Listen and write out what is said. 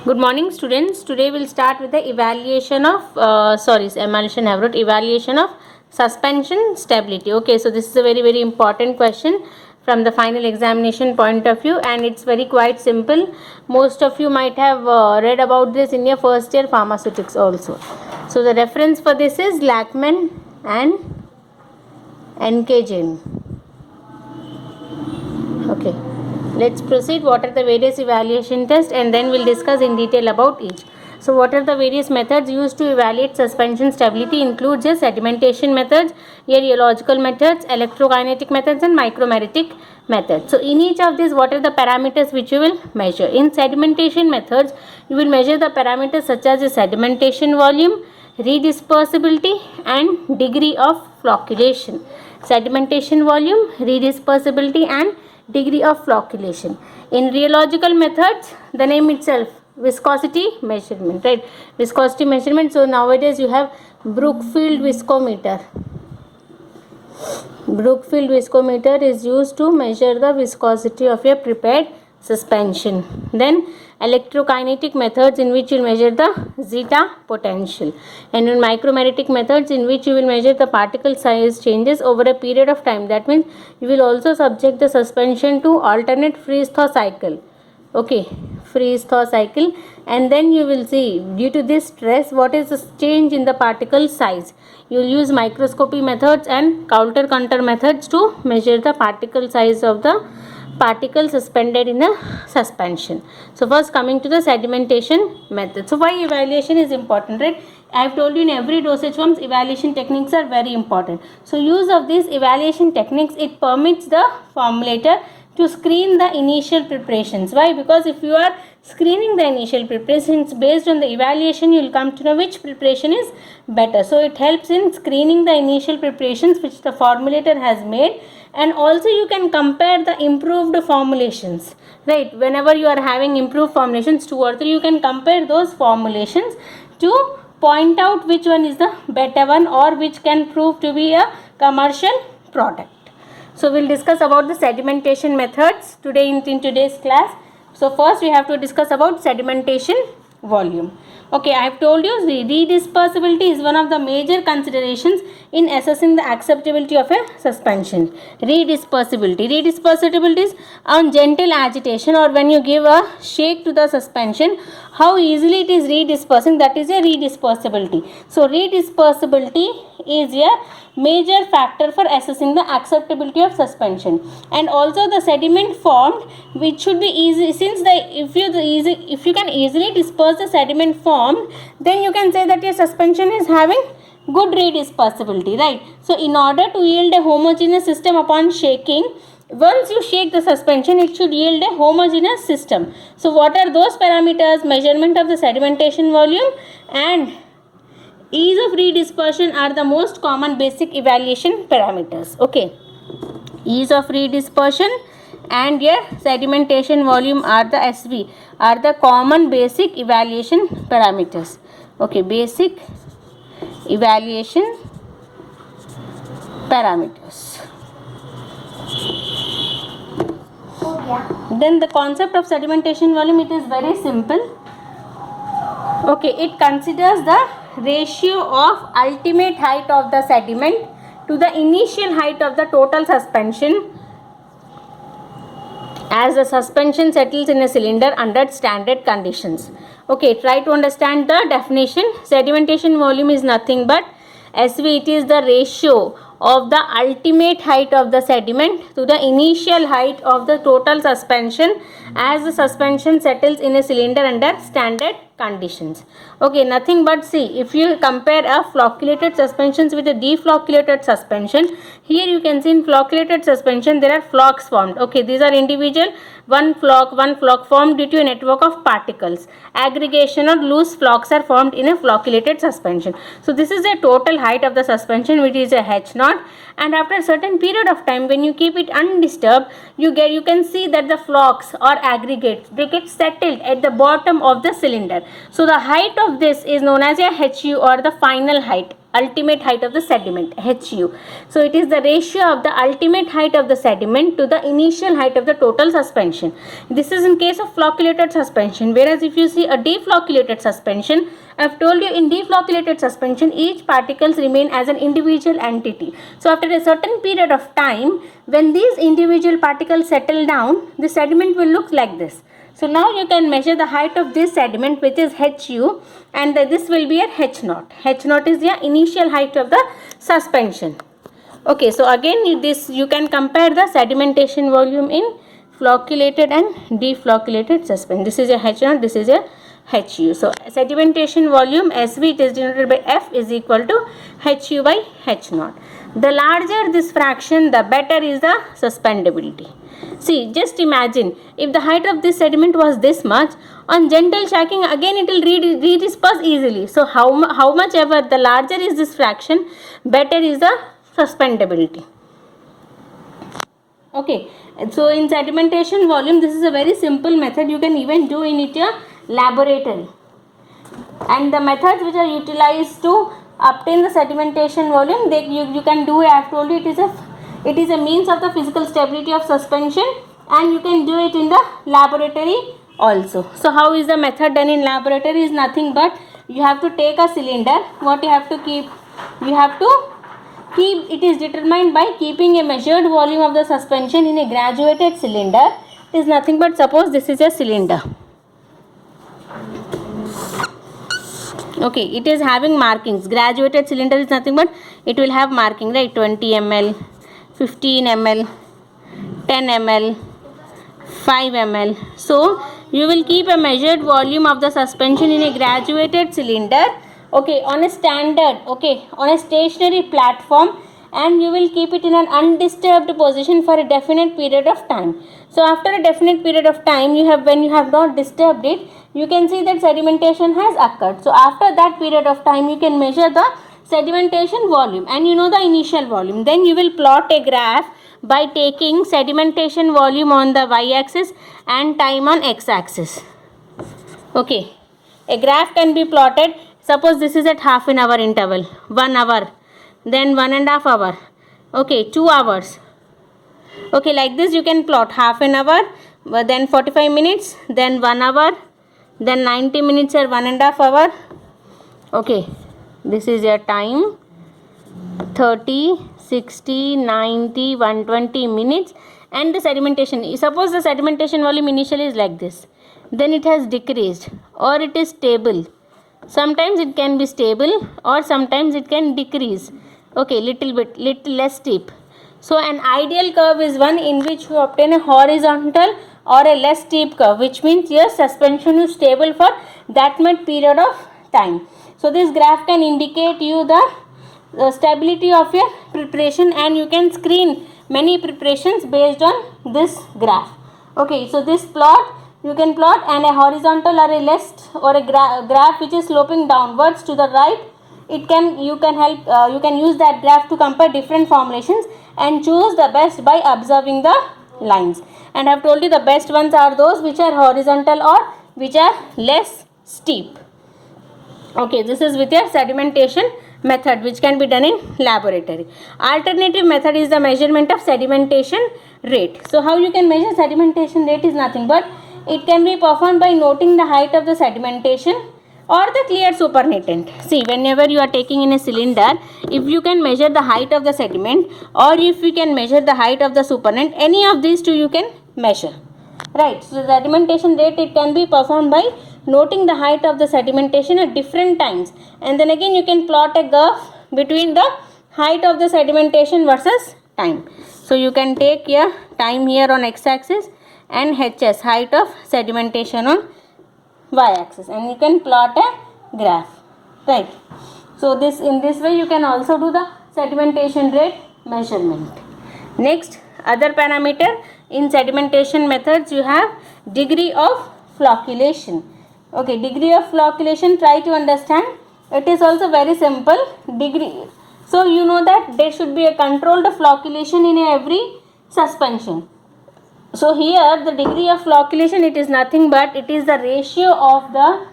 Good morning, students. Today we'll start with the evaluation of emulsion have wrote evaluation of suspension stability. Okay, so this is a very important question from the final examination point of view, and it's very quite simple. Most of you might have read about this in your first year pharmaceutics also. So the reference for this is Lachman and Enkejin. Okay, let's proceed. What are the various evaluation tests, and then we'll discuss in detail about each. So what are the various methods used to evaluate suspension stability? Includes the sedimentation methods, rheological methods, electrokinetic methods, and micromeretic methods. So in each of these, what are the parameters which you will measure? In sedimentation methods, you will measure the parameters such as the sedimentation volume, redispersibility, and degree of flocculation. Sedimentation volume, redispersibility, and degree of flocculation. In rheological methods, the name itself, viscosity measurement, right? Viscosity measurement. So nowadays you have Brookfield viscometer. Brookfield viscometer is used to measure the viscosity of a prepared suspension. Then electrokinetic methods, in which you will measure the zeta potential, and in micromeretic methods, in which you will measure the particle size changes over a period of time. That means you will also subject the suspension to alternate freeze-thaw cycle. Okay, freeze-thaw cycle, and then you will see due to this stress what is the change in the particle size. You will use microscopy methods and Coulter-Conter methods to measure the particle size of the particle suspended in a suspension. So first, coming to the sedimentation method. So why evaluation is important, right? I have told you in every dosage forms evaluation techniques are very important. So use of these evaluation techniques, it permits the formulator to screen the initial preparations. Why? Because if you are screening the initial preparations, based on the evaluation you will come to know which preparation is better. So it helps in screening the initial preparations which the formulator has made, and also you can compare the improved formulations, right? Whenever you are having improved formulations, 2 or 3, you can compare those formulations to point out which one is the better one or which can prove to be a commercial product. So we'll discuss about the sedimentation methods today in today's class. So first we have to discuss about sedimentation volume. Okay, I have told you the redispersibility is one of the major considerations in assessing the acceptability of a suspension. Redispersibility is on gentle agitation, or when you give a shake to the suspension, how easily it is redispersing, that is a redispersibility. So redispersibility is a major factor for assessing the acceptability of suspension. And also the sediment formed, which should be easy, since if you can easily disperse the sediment formed, then you can say that your suspension is having good redispersibility, right? So in order to yield a homogeneous system upon shaking, once you shake the suspension, it should yield a homogeneous system. So what are those parameters? Measurement of the sedimentation volume and ease of redispersion are the most common basic evaluation parameters. Okay, ease of redispersion and your sedimentation volume are the SV, are the common basic evaluation parameters. Okay, basic evaluation parameters. Then the concept of sedimentation volume, it is very simple. Okay, it considers the ratio of ultimate height of the sediment to the initial height of the total suspension as the suspension settles in a cylinder under standard conditions. Okay, try to understand the definition. Sedimentation volume is nothing but SV, it is the ratio of the ultimate height of the sediment to the initial height of the total suspension as the suspension settles in a cylinder under standard conditions. Okay, nothing but see, if you compare a flocculated suspensions with a deflocculated suspension, here you can see in flocculated suspension there are flocks formed. Okay, these are individual, one flock formed due to a network of particles. Aggregation or loose flocks are formed in a flocculated suspension. So this is the total height of the suspension, which is a H0, and after a certain period of time, when you keep it undisturbed, you can see that the flocks or aggregates, they get settled at the bottom of the cylinder. So the height of this is known as a HU, or the final height. ultimate height of the sediment, HU. So it is the ratio of the ultimate height of the sediment to the initial height of the total suspension. This is in case of flocculated suspension, whereas if you see a deflocculated suspension, I've told you in deflocculated suspension each particles remain as an individual entity. So after a certain period of time, when these individual particles settle down, the sediment will look like this. So now you can measure the height of this sediment, which is HU, and this will be at H0. H0 is the initial height of the suspension. Okay, so again this you can compare the sedimentation volume in flocculated and deflocculated suspension. This is a H0, this is a HU. So sedimentation volume SV, it is denoted by F, is equal to HU by H0. The larger this fraction, the better is the suspendability. See, just imagine if the height of this sediment was this much, on gentle shocking again it will redisperse easily. So how much ever the larger is this fraction, better is the suspendability. Okay, so in sedimentation volume, this is a very simple method. You can even do in it a laboratory. And the methods which are utilized to obtain the sedimentation volume, you can do, I have told you, it is a means of the physical stability of suspension, and you can do it in the laboratory also. So how is the method done in laboratory? Is nothing but you have to take a cylinder. What you have to keep? You have to keep, it is determined by keeping a measured volume of the suspension in a graduated cylinder. It is nothing but, suppose this is a cylinder. Okay, it is having markings. Graduated cylinder is nothing but it will have marking, right? 20 ml, 15 ml, 10 ml, 5 ml. So you will keep a measured volume of the suspension in a graduated cylinder, okay, on a standard, okay, on a stationary platform, and you will keep it in an undisturbed position for a definite period of time. So after a definite period of time, when you have not disturbed it, you can see that sedimentation has occurred. So after that period of time, you can measure the sedimentation volume, and you know the initial volume. Then you will plot a graph by taking sedimentation volume on the y-axis and time on x-axis. Okay, a graph can be plotted. Suppose this is at half an hour interval, 1 hour, then 1.5 hour, okay, 2 hours. Okay, like this you can plot half an hour, then 45 minutes, then 1 hour, then 90 minutes or 1.5 hour. Okay, this is your time, 30, 60, 90, 120 minutes, and the sedimentation. Suppose the sedimentation volume initially is like this, then it has decreased, or it is stable. Sometimes it can be stable, or sometimes it can decrease. Okay, little less steep. So an ideal curve is one in which you obtain a horizontal or a less steep curve, which means your suspension is stable for that much period of time. So this graph can indicate you the stability of your preparation, and you can screen many preparations based on this graph. Okay, so this plot you can plot, and a horizontal or a less or a graph which is sloping downwards to the right. You can use that graph to compare different formulations and choose the best by observing the lines. And I have told you the best ones are those which are horizontal or which are less steep. Okay, this is with your sedimentation method, which can be done in laboratory. Alternative method is the measurement of sedimentation rate. So how you can measure sedimentation rate is nothing but it can be performed by noting the height of the sedimentation or the clear supernatant. See, whenever you are taking in a cylinder, if you can measure the height of the sediment, or if you can measure the height of the supernatant, any of these two you can measure, right? So the sedimentation rate, it can be performed by noting the height of the sedimentation at different times, and then again you can plot a curve between the height of the sedimentation versus time. So you can take your time here on x-axis and HS, height of sedimentation, on y-axis, and you can plot a graph, right? So in this way you can also do the sedimentation rate measurement. Next, other parameter in sedimentation methods, you have degree of flocculation. Okay, degree of flocculation, try to understand. It is also very simple. Degree. So you know that there should be a controlled flocculation in every suspension. So here the degree of flocculation, it is nothing but it is the ratio of the